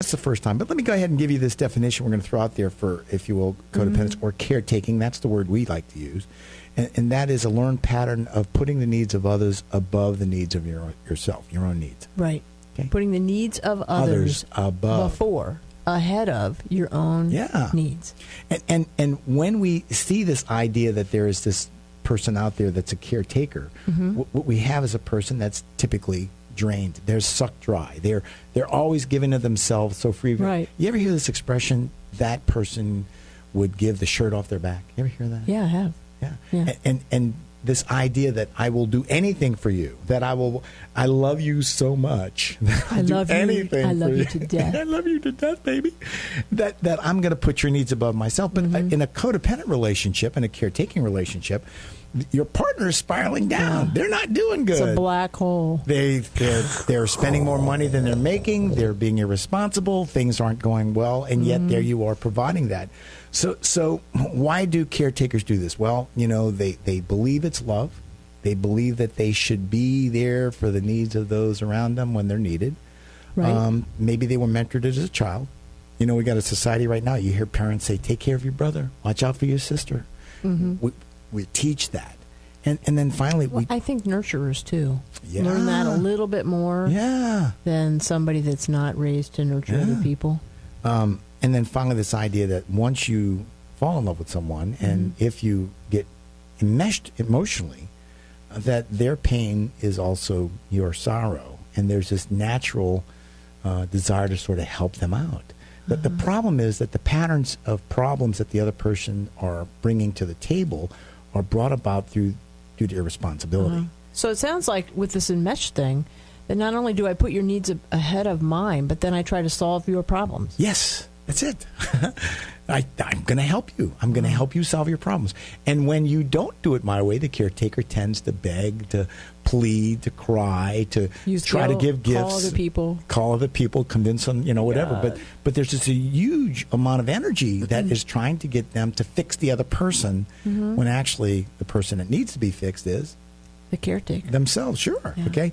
That's the first time. But let me go ahead and give you this definition we're going to throw out there for, if you will, codependence or caretaking. That's the word we like to use. And that is a learned pattern of putting the needs of others above the needs of yourself, your own needs. Right. Okay? Putting the needs of others above. Ahead of your own needs. And when we see this idea that there is this person out there that's a caretaker, what we have is a person that's typically drained. They're sucked dry. They're always giving of themselves so free. Right. You ever hear this expression, that person would give the shirt off their back? You ever hear that? Yeah, I have. Yeah. And this idea that I will do anything for you, that I love you so much, that I'll do anything I love for you to death. I love you to death, baby. That I'm going to put your needs above myself. But in a codependent relationship, in a caretaking relationship, your partner is spiraling down. They're not doing good. It's a black hole. They're spending more money than they're making. They're being irresponsible. Things aren't going well, and yet there you are providing that. So why do caretakers do this? Well, they believe it's love. They believe that they should be there for the needs of those around them when they're needed. Right. Maybe they were mentored as a child. We got a society right now. You hear parents say, "Take care of your brother. Watch out for your sister." We teach that. And then finally, I think nurturers, too, Yeah. learn that a little bit more than somebody that's not raised to nurture other people. And then finally, this idea that once you fall in love with someone, and if you get enmeshed emotionally, that their pain is also your sorrow. And there's this natural desire to sort of help them out. But the problem is that the patterns of problems that the other person are bringing to the table are brought about due to irresponsibility. So it sounds like with this enmeshed thing, that not only do I put your needs ahead of mine, but then I try to solve your problems. Yes, that's it. I'm going to help you. I'm going to help you solve your problems. And when you don't do it my way, the caretaker tends to beg, to plead, to cry, to try to give gifts. Call other people, convince them, whatever. But there's just a huge amount of energy that is trying to get them to fix the other person when actually the person that needs to be fixed is the caretaker themselves. Sure. Yeah. Okay.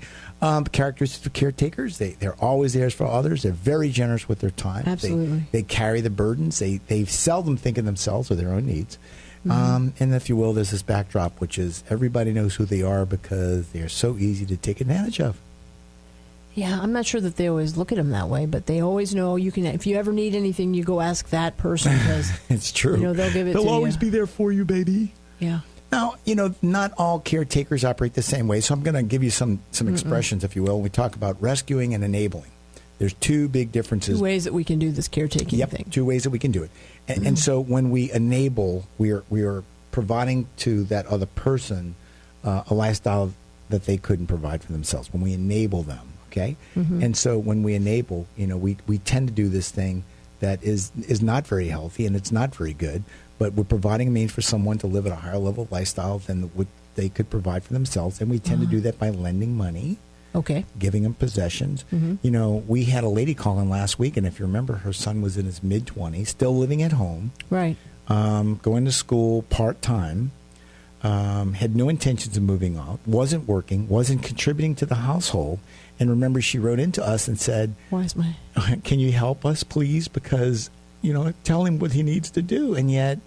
Characteristics of caretakers: they're always there for others. They're very generous with their time. Absolutely. They carry the burdens. They seldom think of themselves or their own needs. And if you will, there's this backdrop, which is everybody knows who they are because they are so easy to take advantage of. Yeah, I'm not sure that they always look at them that way, but they always know you can. If you ever need anything, you go ask that person because it's true. They'll give it. They'll always be there for you, baby. Yeah. Now, not all caretakers operate the same way, so I'm going to give you some expressions, if you will, when we talk about rescuing and enabling. There's two big differences. 2 ways that we can do this caretaking thing. 2 ways that we can do it. And so when we enable, we are providing to that other person a lifestyle that they couldn't provide for themselves, when we enable them, okay? And so when we enable, we tend to do this thing that is not very healthy and it's not very good, but we're providing a means for someone to live at a higher level of lifestyle than what they could provide for themselves. And we tend to do that by lending money, giving them possessions. We had a lady call in last week, and if you remember, her son was in his mid-20s, still living at home, right? Going to school part-time, had no intentions of moving out, wasn't working, wasn't contributing to the household. And remember, she wrote into us and said, can you help us, please? Because tell him what he needs to do. And yet,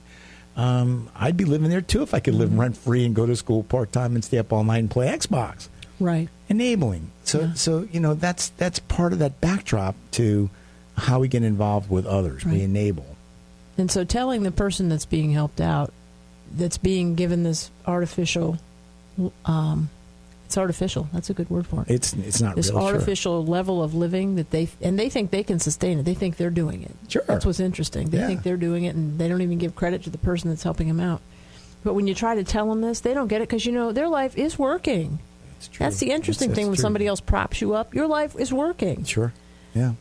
I'd be living there, too, if I could live rent-free and go to school part-time and stay up all night and play Xbox. Right. Enabling. So that's part of that backdrop to how we get involved with others. Right. We enable. And so telling the person that's being helped out, that's being given this artificial... it's artificial. That's a good word for it. It's not this real, artificial level of living that they think they can sustain it. They think they're doing it. Sure, that's what's interesting. They think they're doing it, and they don't even give credit to the person that's helping them out. But when you try to tell them this, they don't get it because their life is working. It's true. That's the interesting thing when somebody else props you up. Your life is working. Sure, yeah.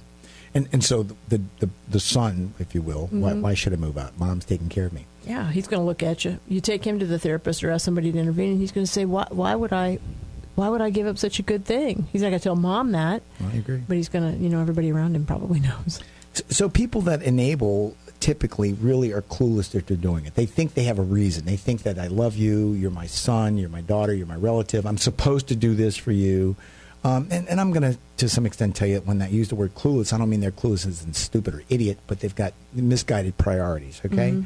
And so the son, if you will, why should I move out? Mom's taking care of me. Yeah, he's going to look at you. You take him to the therapist or ask somebody to intervene, and he's going to say, why would I give up such a good thing? He's not going to tell mom that. I agree. But he's going to, everybody around him probably knows. So people that enable typically really are clueless that they're doing it. They think they have a reason. They think that I love you, you're my son, you're my daughter, you're my relative, I'm supposed to do this for you. And I'm going to some extent, tell you when I use the word clueless, I don't mean they're clueless as in stupid or idiot, but they've got misguided priorities, okay?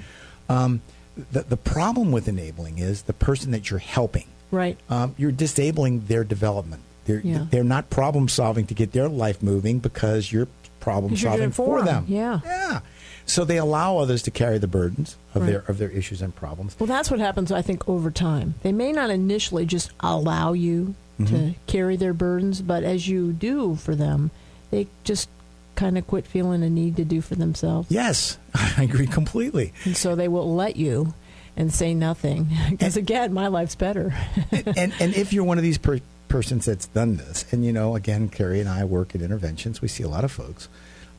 The problem with enabling is the person that you're helping. Right. You're disabling their development. They're not problem solving to get their life moving because you're problem solving for them. Yeah. So they allow others to carry the burdens of their issues and problems. Well, that's what happens, I think, over time. They may not initially just allow you to carry their burdens, but as you do for them, they just kind of quit feeling a need to do for themselves. Yes, I agree completely. And so they will let you and say nothing because, again, my life's better. and if you're one of these persons that's done this, and, again, Carrie and I work at interventions, we see a lot of folks,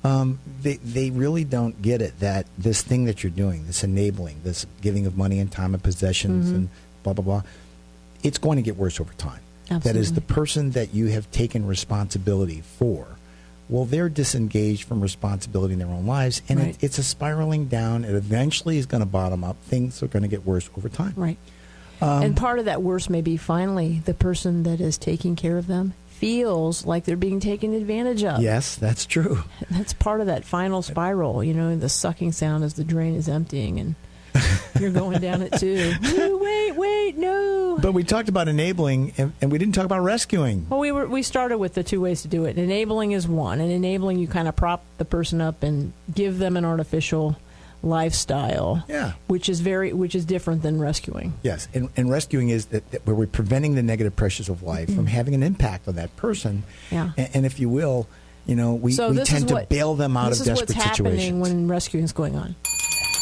they really don't get it that this thing that you're doing, this enabling, this giving of money and time and possessions and blah, blah, blah, it's going to get worse over time. Absolutely. That is, the person that you have taken responsibility for, well, they're disengaged from responsibility in their own lives, and it's a spiraling down. It eventually is going to bottom up. Things are going to get worse over time. Right. And part of that worse may be finally the person that is taking care of them feels like they're being taken advantage of. Yes, that's true. That's part of that final spiral, the sucking sound as the drain is emptying and you're going down it too. Wait, no. But we talked about enabling, and we didn't talk about rescuing. Well, we started with the two ways to do it. Enabling is one, and enabling you kind of prop the person up and give them an artificial lifestyle, which is different than rescuing. Yes, and rescuing is that where we're preventing the negative pressures of life from having an impact on that person. Yeah. And if you will, we tend to bail them out of desperate situations. This is what's happening when rescuing is going on.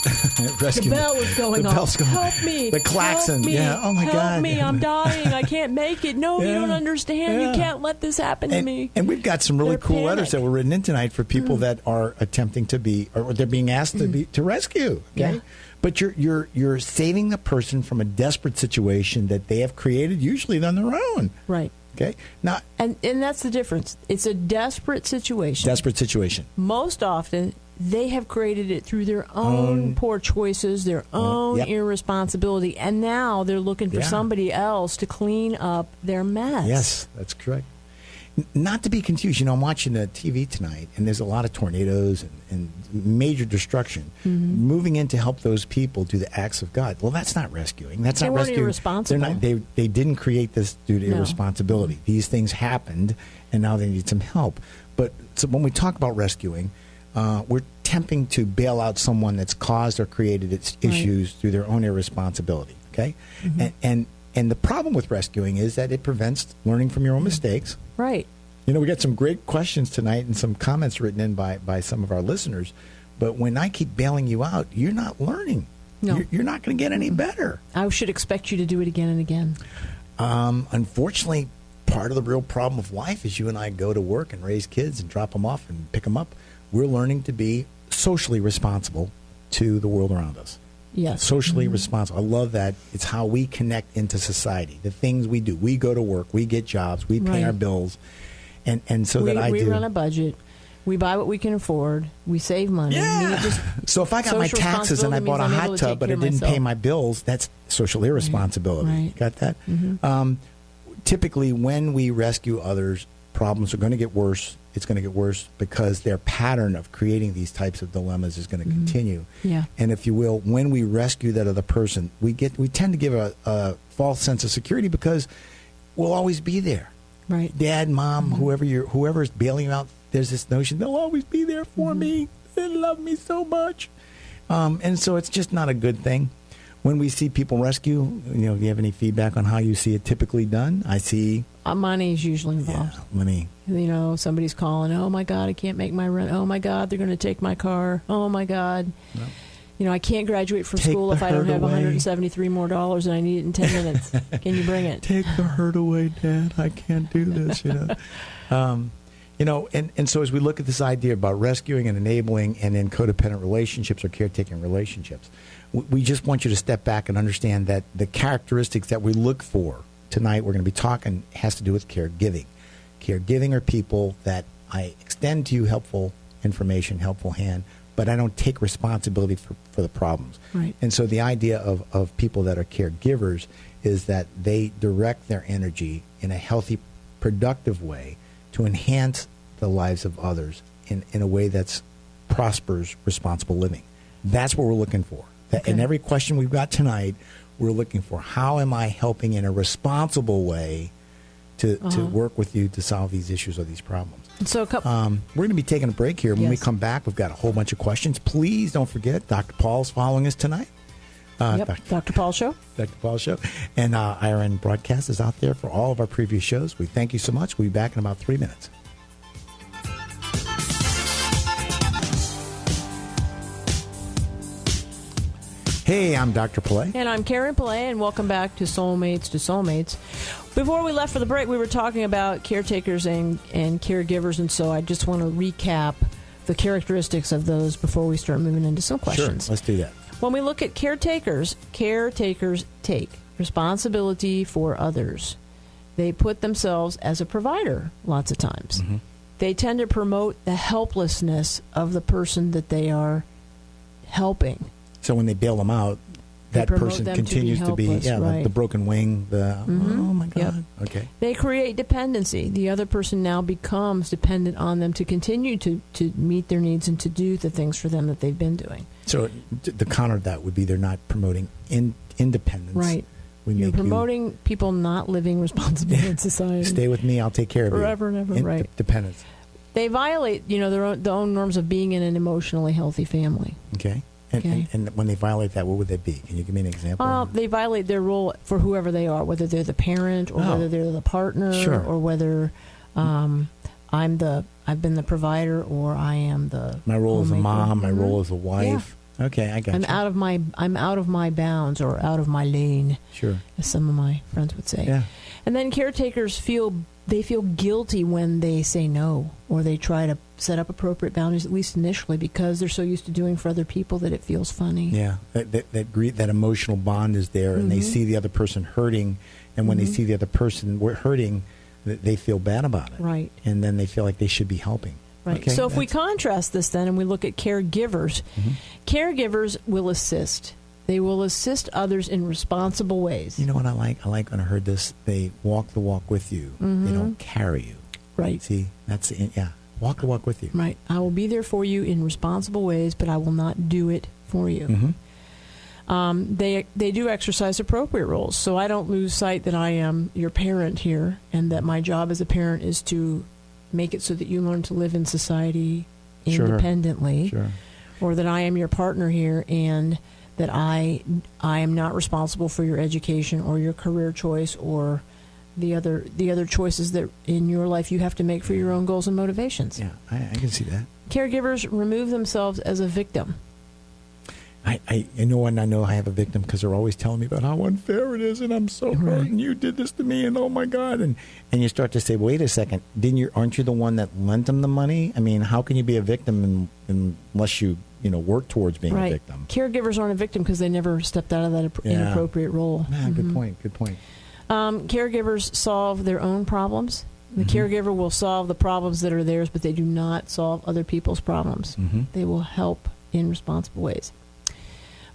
The bell is going off. Help me. The klaxon. Help me. Yeah. Oh, my God. Help me. I'm dying. I can't make it. No, you don't understand. You can't let this happen to me. And we've got some really cool letters that were written in tonight for people that are attempting to be, or they're being asked to rescue. Okay. Yeah. But you're saving the person from a desperate situation that they have created, usually on their own. Right. Okay. Now, and that's the difference. It's a desperate situation. Desperate situation. Most often, they have created it through their own poor choices, their own irresponsibility, and now they're looking for somebody else to clean up their mess. Yes, that's correct. Not to be confused, I'm watching the TV tonight, and there's a lot of tornadoes and major destruction. Moving in to help those people do the acts of God. Well, that's not rescuing. That's not rescuing. Irresponsible. They didn't create this due to irresponsibility. These things happened, and now they need some help. But so when we talk about rescuing, we're attempting to bail out someone that's caused or created its issues through their own irresponsibility. Okay, and the problem with rescuing is that it prevents learning from your own mistakes. Right. We got some great questions tonight and some comments written in by some of our listeners. But when I keep bailing you out, you're not learning. No. You're not going to get any better. I should expect you to do it again and again. Unfortunately, part of the real problem of life is you and I go to work and raise kids and drop them off and pick them up. We're learning to be socially responsible to the world around us. Yes. Socially responsible. I love that. It's how we connect into society. The things we do. We go to work. We get jobs. We pay our bills. And so we run a budget. We buy what we can afford. We save money. Yeah. So if I got my taxes and I bought a hot tub but I didn't pay my bills, that's social irresponsibility. Right. Got that? Typically, when we rescue others, problems are going to get worse. It's going to get worse because their pattern of creating these types of dilemmas is going to continue. Yeah. And if you will, when we rescue that other person, we tend to give a false sense of security because we'll always be there. Right. Dad, mom, whoever is bailing you out, there's this notion they'll always be there for me. They love me so much. And so it's just not a good thing. When we see people rescue, do you have any feedback on how you see it typically done? I see money is usually involved. Yeah, money. Somebody's calling. Oh my God, I can't make my rent. Oh my God, they're going to take my car. Oh my God. No. I can't graduate from school if I don't have $173 more and I need it in 10 minutes. Can you bring it? Take the hurt away, Dad. I can't do this. And so as we look at this idea about rescuing and enabling and in codependent relationships or caretaking relationships, we just want you to step back and understand that the characteristics that we look for tonight, we're going to be talking, has to do with caregiving. Caregiving are people that I extend to you helpful information, helpful hand, but I don't take responsibility for the problems. Right. And so the idea of people that are caregivers is that they direct their energy in a healthy productive way to enhance the lives of others in a way that's prospers responsible living. That's what we're looking for. Okay. In every question we've got tonight, we're looking for how am I helping in a responsible way to work with you to solve these issues or these problems. So we're going to be taking a break here. When we come back, we've got a whole bunch of questions. Please don't forget, Dr. Paul's following us tonight. Dr. Paul Show. Dr. Paul Show. And IRN Broadcast is out there for all of our previous shows. We thank you so much. We'll be back in about 3 minutes. Hey, I'm Dr. Pilet. And I'm Karen Pilet, and welcome back to Soulmates to Soulmates. Before we left for the break, we were talking about caretakers and caregivers, and so I just want to recap the characteristics of those before we start moving into some questions. Sure, let's do that. When we look at caretakers take responsibility for others. They put themselves as a provider lots of times. Mm-hmm. They tend to promote the helplessness of the person that they are helping. So when they bail them out, that person continues to be right. the broken wing, oh my God. Yep. Okay. They create dependency. The other person now becomes dependent on them to continue to meet their needs and to do the things for them that they've been doing. So the counter to that would be they're not promoting independence. Right. You're promoting people not living responsibly in society. Stay with me, I'll take care of you. Forever and ever, right. Dependence. They violate, their own norms of being in an emotionally healthy family. Okay. And when they violate that, what would that be? Can you give me an example? They violate their role for whoever they are, whether they're the parent or whether they're the partner, or whether I've been the provider or I am the my role as a mom, mm-hmm. my role as a wife. Yeah. Okay, I got I'm you. I'm out of my bounds or out of my lane. Sure, as some of my friends would say. Yeah. And then caretakers feel guilty when they say no, or they try to set up appropriate boundaries, at least initially, because they're so used to doing for other people that it feels funny. Yeah, that emotional bond is there, mm-hmm. and they see the other person hurting, and when mm-hmm. they see the other person hurting, they feel bad about it. Right. And then they feel like they should be helping. Right. Okay, so if we contrast this then and we look at caregivers, mm-hmm. caregivers will assist. They will assist others in responsible ways. You know what I like? I like when I heard this, they walk the walk with you. Mm-hmm. They don't carry you. Right. See, that's walk the walk with you. Right. I will be there for you in responsible ways, but I will not do it for you. Mm-hmm. They do exercise appropriate roles, so I don't lose sight that I am your parent here, and that my job as a parent is to make it so that you learn to live in society independently, Sure. or that I am your partner here, and that I am not responsible for your education or your career choice or the other choices that in your life you have to make for your own goals and motivations. Yeah, I can see that. Caregivers remove themselves as a victim. I know I have a victim because they're always telling me about how unfair it is, and I'm so hurt, and you did this to me, and oh my God, and you start to say, wait a second, aren't you the one that lent them the money? I mean, how can you be a victim unless you work towards being a victim? Caregivers aren't a victim because they never stepped out of that inappropriate role. Yeah, mm-hmm. Good point. Caregivers solve their own problems. The mm-hmm. caregiver will solve the problems that are theirs, but they do not solve other people's problems. Mm-hmm. They will help in responsible ways.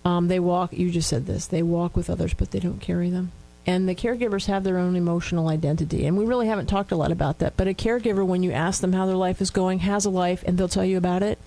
You just said this, they walk with others, but they don't carry them. And the caregivers have their own emotional identity. And we really haven't talked a lot about that. But a caregiver, when you ask them how their life is going, has a life, and they'll tell you about it.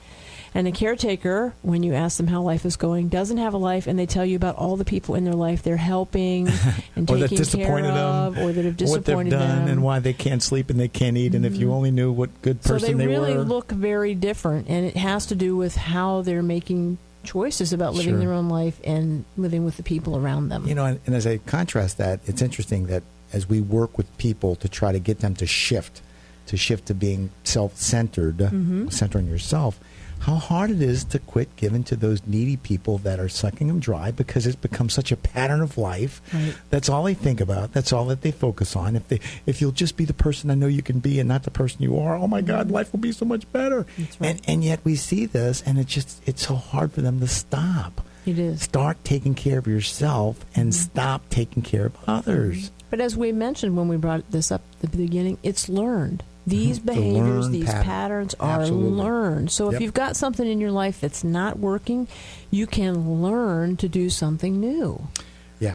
And a caretaker, when you ask them how life is going, doesn't have a life, and they tell you about all the people in their life they're helping and taking care of, or that have disappointed what they've done, them, and why they can't sleep and they can't eat. And if you only knew what good person they were. So they really look very different, and it has to do with how they're making choices about living their own life and living with the people around them. And as I contrast that, it's interesting that as we work with people to try to get them to shift to being self-centered, mm-hmm. centering yourself, how hard it is to quit giving to those needy people that are sucking them dry, because it's become such a pattern of life. Right. That's all they think about. That's all that they focus on. If you'll just be the person I know you can be and not the person you are, oh my God, life will be so much better. That's right. And yet we see this, and it's so hard for them to stop. It is. Start taking care of yourself and mm-hmm. stop taking care of others. But as we mentioned when we brought this up at the beginning, it's learned. These behaviors, these patterns are learned. So if you've got something in your life that's not working, you can learn to do something new.